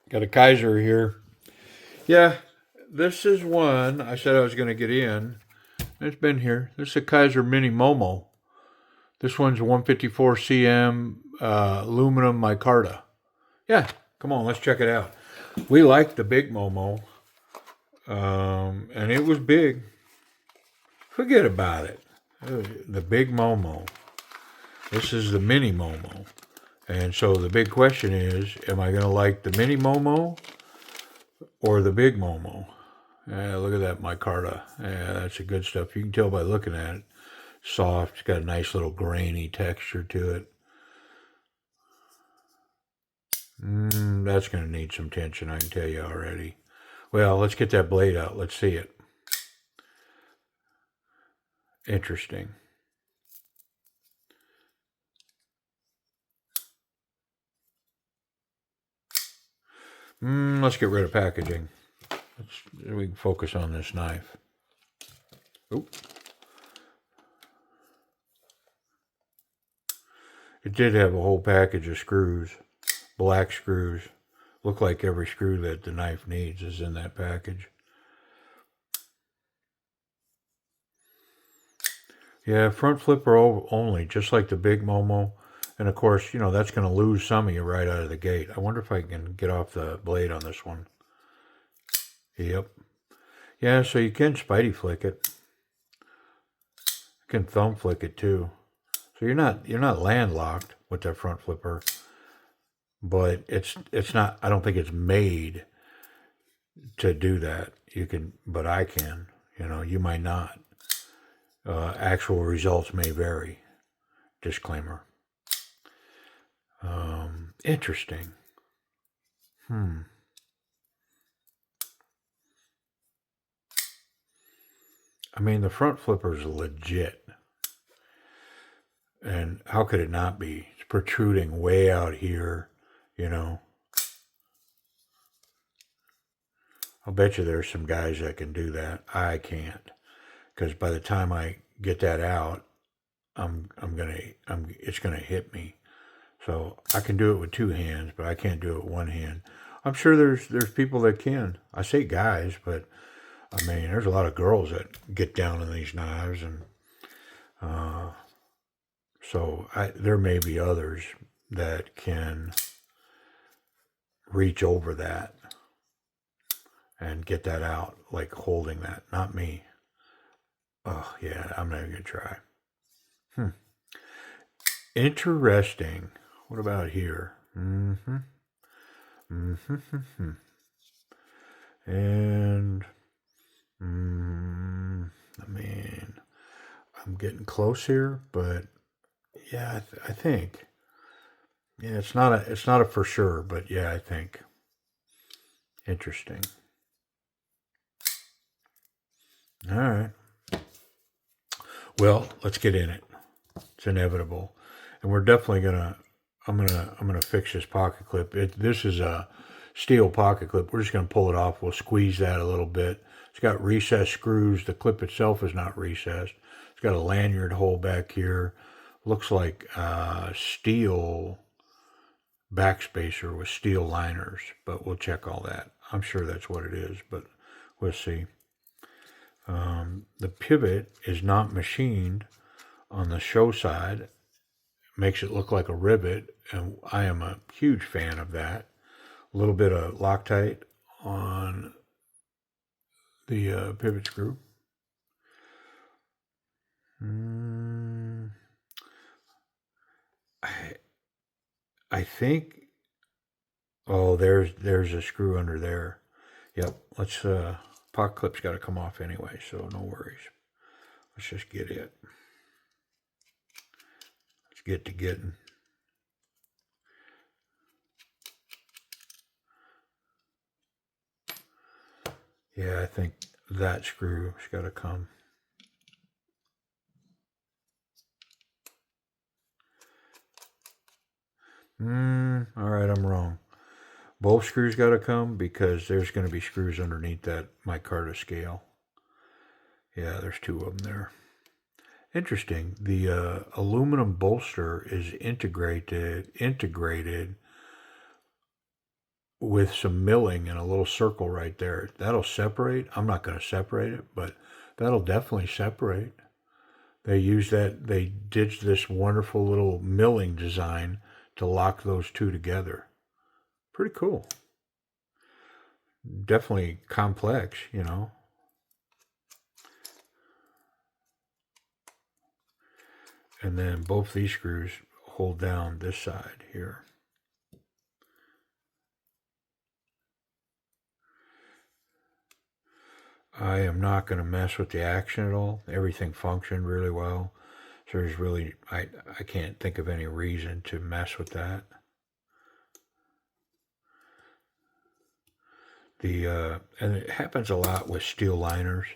Got a Kizer here. Yeah, this is one I said I was going to get in. It's been here. This is a Kizer Mini MOMO. This one's 154 cm aluminum micarta. Yeah, come on, let's check it out. We like the big MOMO, and it was big. Forget about it. The big MOMO. This is the mini MOMO. And so the big question is, am I going to like the mini MOMO or the big MOMO? Yeah, look at that micarta. Yeah, that's a good stuff. You can tell by looking at it. Soft. It's got a nice little grainy texture to it. That's going to need some tension, I can tell you already. Well, let's get that blade out. Let's see it. Interesting. Let's get rid of packaging. We can focus on this knife. Oop. It did have a whole package of screws, black screws. Look like every screw that the knife needs is in that package. Yeah, front flipper only, just like the big MOMO. And of course, you know, that's going to lose some of you right out of the gate. I wonder if I can get off the blade on this one. Yep. Yeah, so you can spidey flick it. You can thumb flick it too. So you're not landlocked with that front flipper, but it's not. I don't think it's made to do that. You can, but I can. You know, you might not. Actual results may vary. Disclaimer. Interesting. I mean, the front flipper is legit. And how could it not be? It's protruding way out here, you know. I'll bet you there's some guys that can do that. I can't. Because by the time I get that out, it's gonna hit me. So I can do it with two hands, but I can't do it with one hand. I'm sure there's people that can. I say guys, but I mean there's a lot of girls that get down on these knives, and so there may be others that can reach over that and get that out, like holding that. Not me. Oh yeah, I'm not even gonna try. Interesting. What about here? And I mean, I'm getting close here, but yeah, I think. Yeah, it's not a for sure, but yeah, I think. Interesting. All right. Well, let's get in it. It's inevitable, and we're definitely gonna. I'm gonna fix this pocket clip. This is a steel pocket clip. We're just gonna pull it off. We'll squeeze that a little bit. It's got recessed screws. The clip itself is not recessed. It's got a lanyard hole back here. Looks like steel backspacer with steel liners, but we'll check all that. I'm sure that's what it is, but we'll see. The pivot is not machined on the show side. Makes it look like a rivet, and I am a huge fan of that. A little bit of Loctite on the pivot screw. I think. Oh, there's a screw under there. Yep. Let's. Pocket clip's got to come off anyway, so no worries. Let's just get it. Let's get to getting. Yeah, I think that screw's got to come. All right, I'm wrong. Both screws got to come because there's going to be screws underneath that micarta scale. Yeah, there's two of them there. Interesting. The aluminum bolster is integrated with some milling and a little circle right there. That'll separate. I'm not going to separate it, but that'll definitely separate. They did this wonderful little milling design to lock those two together. Pretty cool. Definitely complex, you know. And then both these screws hold down this side here. I am not going to mess with the action at all. Everything functioned really well. So there's really, I can't think of any reason to mess with that. And it happens a lot with steel liners.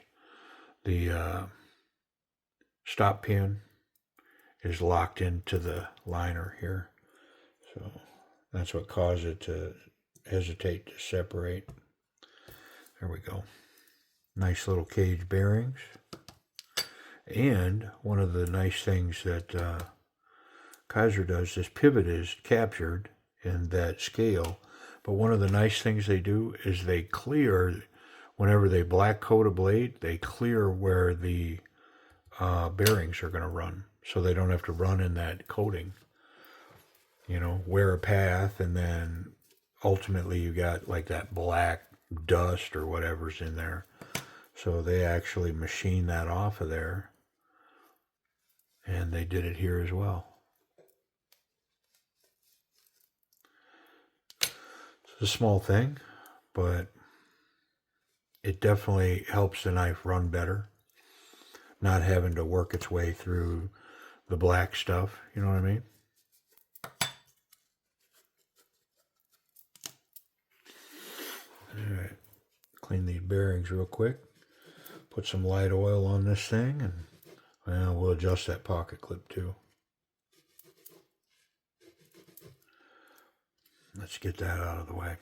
The stop pin is locked into the liner here. So that's what caused it to hesitate to separate. There we go. Nice little cage bearings. And one of the nice things that Kizer does, this pivot is captured in that scale. But one of the nice things they do is they clear, whenever they black coat a blade, they clear where the bearings are going to run. So they don't have to run in that coating. You know, wear a path, and then ultimately you got like that black dust or whatever's in there. So they actually machine that off of there. And they did it here as well. It's a small thing, but it definitely helps the knife run better. Not having to work its way through the black stuff, you know what I mean? All right, clean these bearings real quick. Put some light oil on this thing, and well, we'll adjust that pocket clip too. Let's get that out of the way.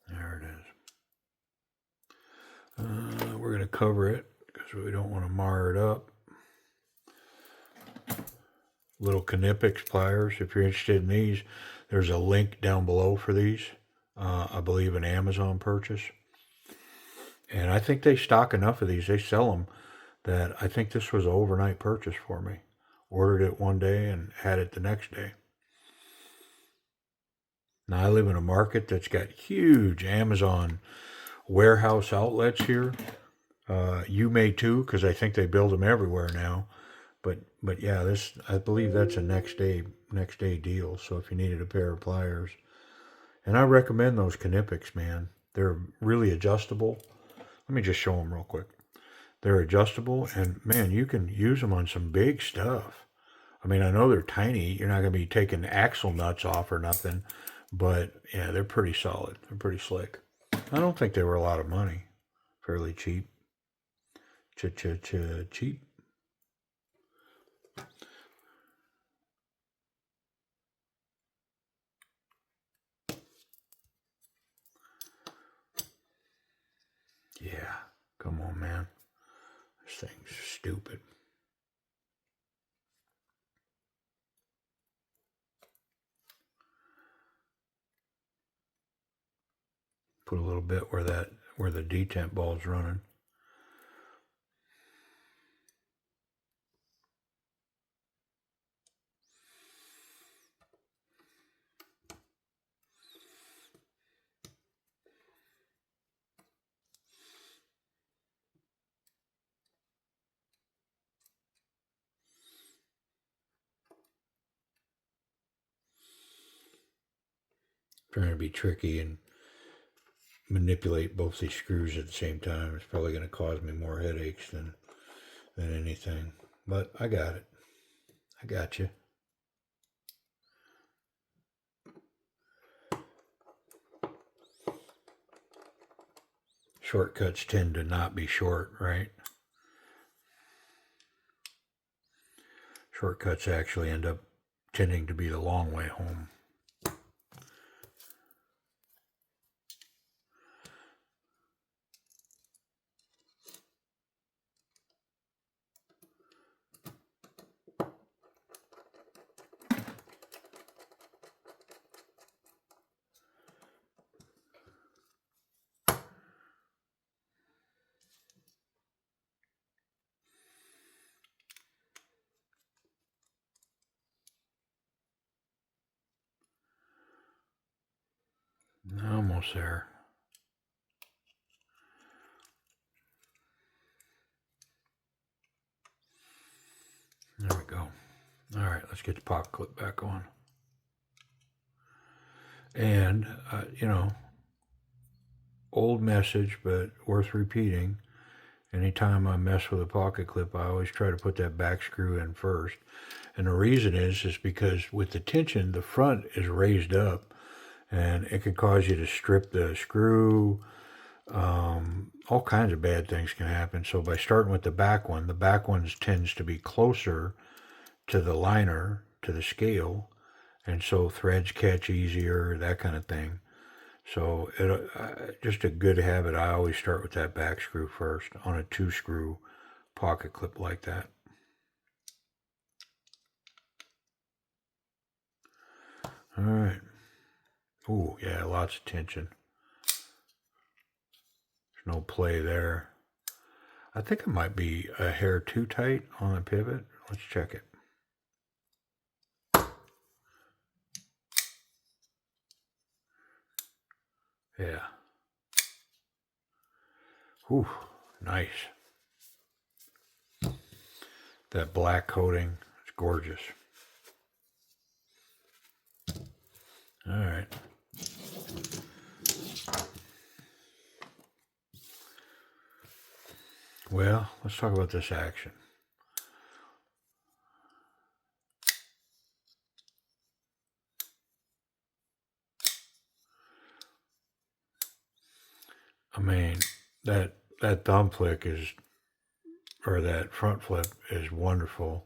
There it is. We're going to cover it because we don't want to mar it up. Little Knipex pliers. If you're interested in these, there's a link down below for these. I believe an Amazon purchase. And I think they stock enough of these. They sell them that I think this was an overnight purchase for me. Ordered it one day and had it the next day. Now I live in a market that's got huge Amazon warehouse outlets here. You may too, because I think they build them everywhere now. But yeah, this, I believe that's a next day deal. So if you needed a pair of pliers, and I recommend those Knipex, man. They're really adjustable. Let me just show them real quick. They're adjustable, and man, you can use them on some big stuff. I mean, I know they're tiny. You're not going to be taking axle nuts off or nothing, but yeah, they're pretty solid. They're pretty slick. I don't think they were a lot of money. Fairly cheap. Cheap. Yeah, come on, man. This thing's stupid. Put a little bit where the detent ball's running. Trying to be tricky and manipulate both these screws at the same time. It's probably going to cause me more headaches than anything. But I got it. I got you. Shortcuts tend to not be short, right? Shortcuts actually end up tending to be the long way home. almost there. There we go. All right, let's get the pocket clip back on. And, you know, old message, but worth repeating. Anytime I mess with a pocket clip, I always try to put that back screw in first. And the reason is because with the tension, the front is raised up, and it can cause you to strip the screw. All kinds of bad things can happen. So by starting with the back one tends to be closer to the liner, to the scale, and so threads catch easier, that kind of thing. So just a good habit. I always start with that back screw first on a 2-screw pocket clip like that. All right. Ooh, yeah, lots of tension. There's no play there. I think it might be a hair too tight on the pivot. Let's check it. Yeah. Whew, nice. That black coating, it's gorgeous. All right. Well, let's talk about this action. I mean, that thumb flick is, or that front flip is wonderful.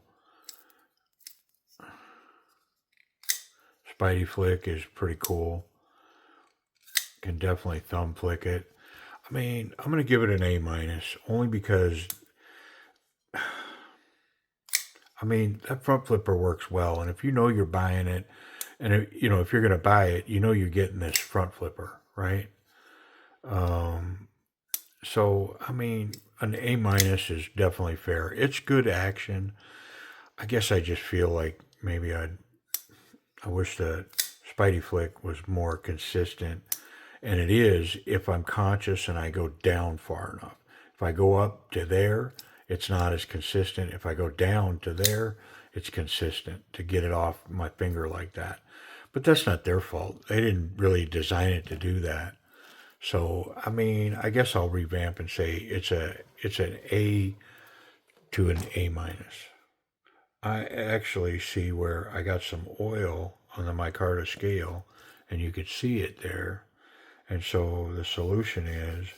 Spidey flick is pretty cool. Can definitely thumb flick it. I mean, I'm going to give it an A-, only because, I mean, that front flipper works well. And if you know you're buying it, and if you're going to buy it, you're getting this front flipper, right? So, I mean, an A- is definitely fair. It's good action. I guess I just feel like maybe I wish the Spidey flick was more consistent. And it is if I'm conscious and I go down far enough. If I go up to there, it's not as consistent. If I go down to there, it's consistent to get it off my finger like that. But that's not their fault. They didn't really design it to do that. So, I mean, I guess I'll revamp and say it's an A to an A-. I actually see where I got some oil on the micarta scale, and you could see it there. And so the solution is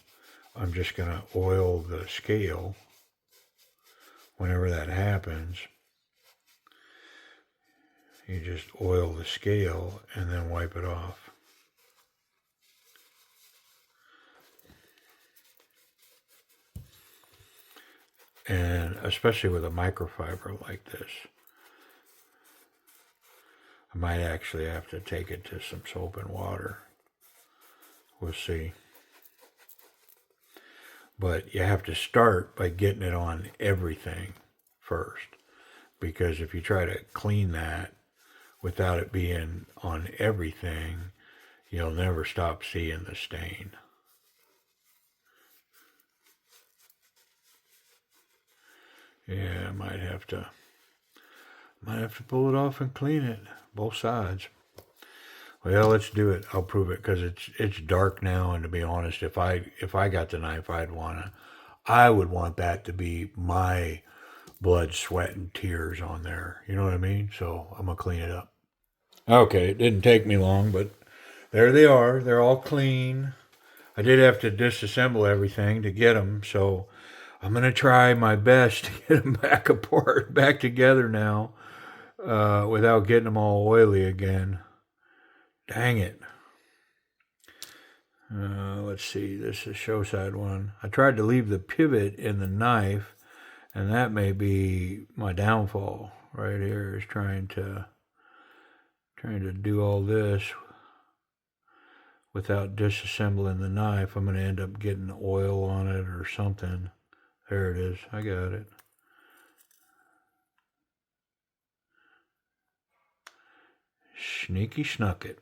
I'm just going to oil the scale whenever that happens. You just oil the scale and then wipe it off. And especially with a microfiber like this, I might actually have to take it to some soap and water. We'll see. But you have to start by getting it on everything first. Because if you try to clean that without it being on everything, you'll never stop seeing the stain. Yeah, I might have to pull it off and clean it, both sides. Well, let's do it. I'll prove it because it's dark now, and to be honest, if I got the knife, I would want that to be my blood, sweat, and tears on there. You know what I mean? So I'm gonna clean it up. Okay, it didn't take me long, but there they are. They're all clean. I did have to disassemble everything to get them, so I'm gonna try my best to get them back apart, back together now, without getting them all oily again. Dang it. Let's see. This is a show side one. I tried to leave the pivot in the knife, and that may be my downfall right here. Is trying to do all this without disassembling the knife. I'm going to end up getting oil on it or something. There it is. I got it. Sneaky snuck it.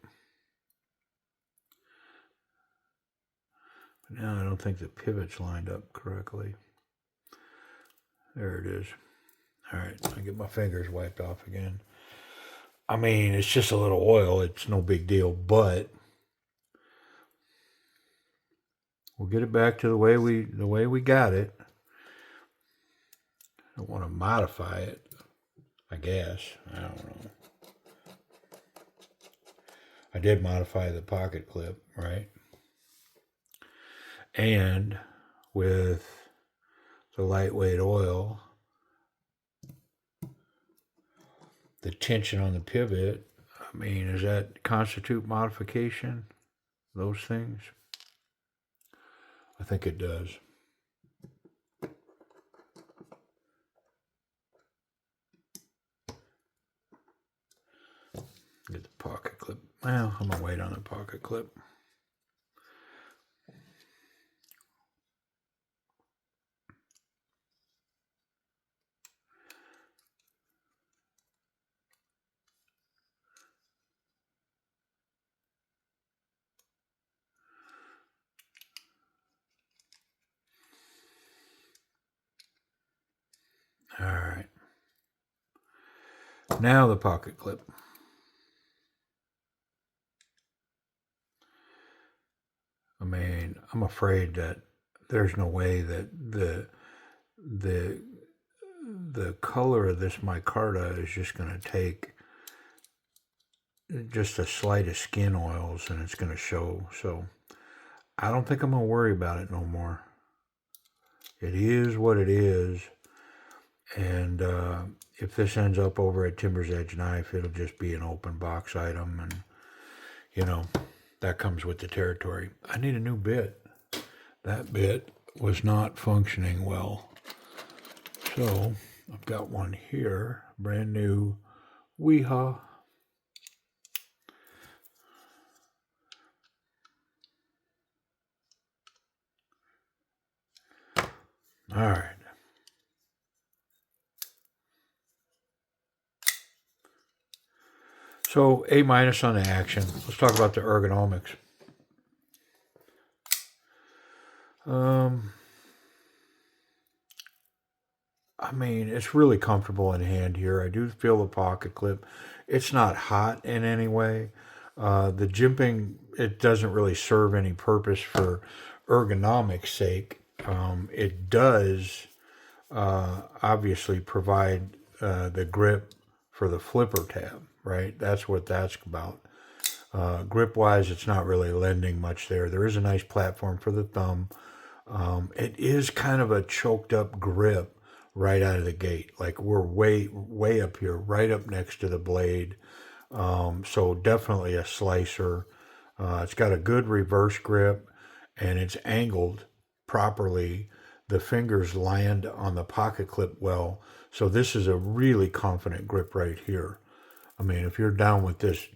Now I don't think the pivot's lined up correctly. There it is. All right, I get my fingers wiped off again. I mean, it's just a little oil. It's no big deal, but we'll get it back to the way we got it. I don't want to modify it, I guess. I don't know. I did modify the pocket clip, right? And with the lightweight oil, the tension on the pivot, I mean, does that constitute modification? Those things? I think it does. Get the pocket clip. Well, I'm going to wait on the pocket clip. All right. Now the pocket clip. I mean, I'm afraid that there's no way that the color of this micarta is just going to take just the slightest skin oils and it's going to show. So I don't think I'm going to worry about it no more. It is what it is. And if this ends up over at Timber's Edge Knife, it'll just be an open box item. And, you know, that comes with the territory. I need a new bit. That bit was not functioning well. So I've got one here, brand new Weehaw. All right. So A- on the action. Let's talk about the ergonomics. I mean, it's really comfortable in hand here. I do feel the pocket clip. It's not hot in any way. The jimping, it doesn't really serve any purpose for ergonomics sake. It does obviously provide the grip for the flipper tab, right? That's what that's about. Grip wise, it's not really lending much there. There is a nice platform for the thumb. It is kind of a choked up grip right out of the gate. Like we're way up here, right up next to the blade. So definitely a slicer. It's got a good reverse grip and it's angled properly. The fingers land on the pocket clip well. So this is a really confident grip right here. I mean, if you're down with this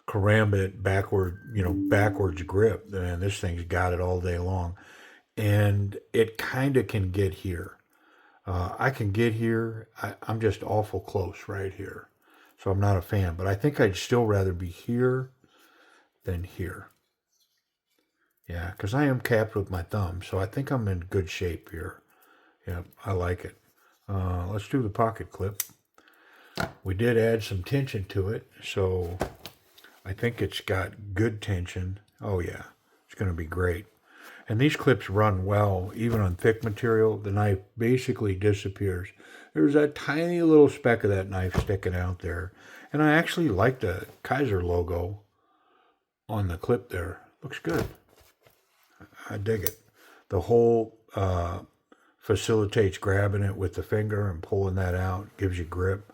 karambit backwards grip, then this thing's got it all day long. And it kind of can get here. I can get here. I'm just awful close right here. So I'm not a fan. But I think I'd still rather be here than here. Yeah, because I am capped with my thumb. So I think I'm in good shape here. Yeah, I like it. Let's do the pocket clip. We did add some tension to it. So I think it's got good tension. Oh yeah, it's going to be great. And these clips run well, even on thick material. The knife basically disappears. There's that tiny little speck of that knife sticking out there. And I actually like the Kizer logo on the clip there. Looks good. I dig it. The hole facilitates grabbing it with the finger and pulling that out. Gives you grip.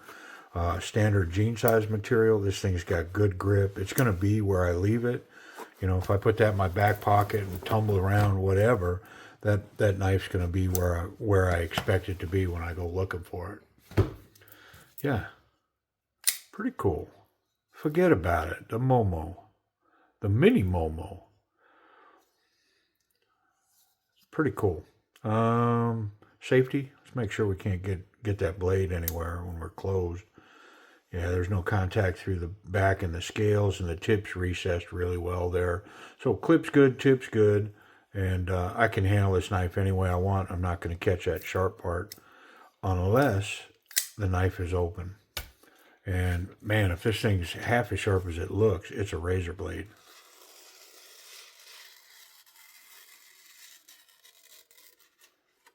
Standard jean size material. This thing's got good grip. It's going to be where I leave it. You know, if I put that in my back pocket and tumble around, whatever, that knife's going to be where I expect it to be when I go looking for it. Yeah, pretty cool. Forget about it. The MOMO, the mini MOMO, pretty cool. Safety. Let's make sure we can't get that blade anywhere when we're closed. Yeah, there's no contact through the back and the scales, and the tip's recessed really well there. So clip's good, tip's good, and I can handle this knife any way I want. I'm not going to catch that sharp part unless the knife is open. And man, if this thing's half as sharp as it looks, it's a razor blade.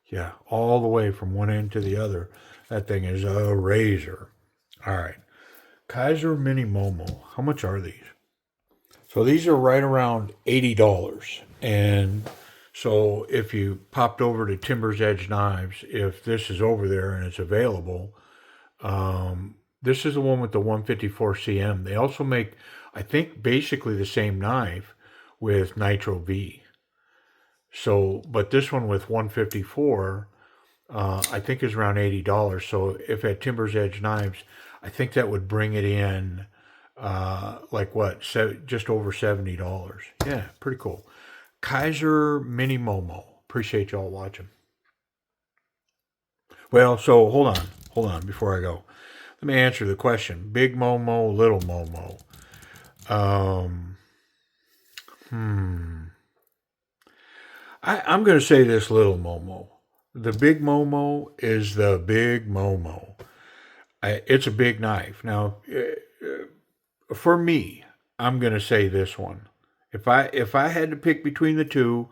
Yeah, all the way from one end to the other. That thing is a razor. All right. Kizer Mini Momo. How much are these? So these are right around $80. And so if you popped over to Timber's Edge Knives, if this is over there and it's available, this is the one with the 154 cm. They also make, I think, basically the same knife with Nitro V. So, but this one with 154, I think is around $80. So if at Timber's Edge Knives, I think that would bring it in like what, just over $70. Yeah, pretty cool. Kizer Mini Momo. Appreciate y'all watching. Well, so hold on before I go. Let me answer the question. Big Momo, little Momo. Um, I'm going to say this little Momo. The big Momo is the big Momo. It's a big knife. Now, for me, I'm going to say this one. If I had to pick between the two,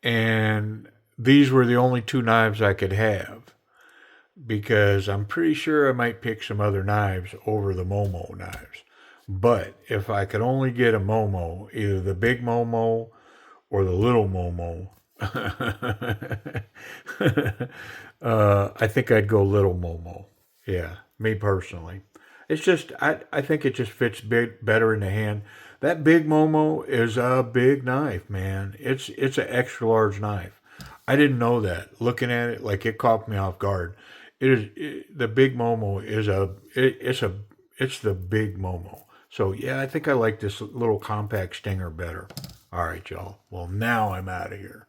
and these were the only two knives I could have, because I'm pretty sure I might pick some other knives over the Momo knives. But if I could only get a Momo, either the big Momo or the little Momo, I think I'd go little Momo. Yeah, me personally. It's just I think it just fits better in the hand. That big Momo is a big knife, man. It's an extra large knife. I didn't know that. Looking at it, like it caught me off guard. The big Momo is it's the big Momo. So yeah, I think I like this little compact Stinger better. All right, y'all. Well, now I'm out of here.